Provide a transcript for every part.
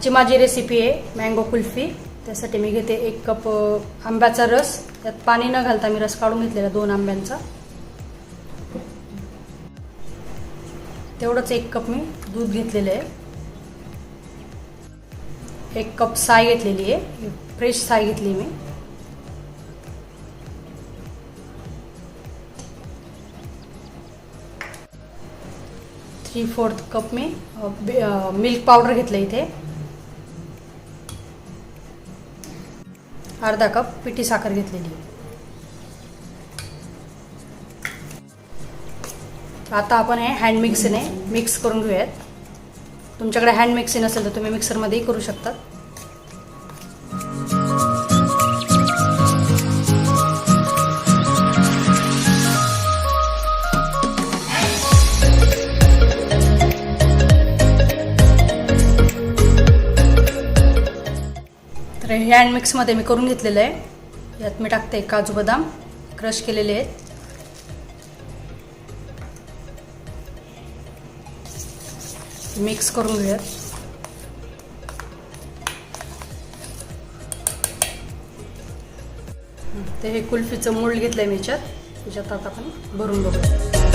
आजची माझी रेसिपी आहे मँगो कुल्फी। त्यासाठी मी घेते 1 कप आंब्याचा रस। त्यात पाणी न घालता मी रस काढून घेतलेला 2 आंब्यांचा। तेवढंच 1 कप मी दूध घेतलेलं आहे। 1 कप साय घेतलेली आहे, फ्रेश साय घेतली मी। ¾ कप मी मिल्क पावडर घेतलं इथे। अर्धा कप पिठी साखर घेतलेली आहे। आता आपण हे हँड मिक्सरने मिक्स करून घेऊयात। तुमच्याकडे हँड मिक्सर नसेल तर तुम्ही मिक्सरमध्येही करू शकता। तर हे हँड मिक्समध्ये मी करून घेतलेलं आहे। यात मी टाकते काजू बदाम क्रश केलेले आहेत। मिक्स करून घेऊयात। ते हे कुल्फीचं मोल्ड घेतलंय मी याच्यात आता आपण भरून बघूया।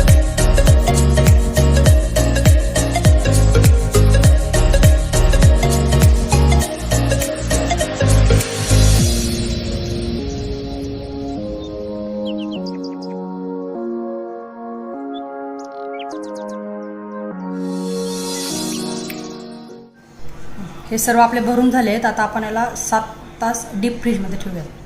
हे सर्व आपले भरून झाले आहेत। आता आपण याला 7 तास डीप फ्रीजमध्ये ठेवूयात।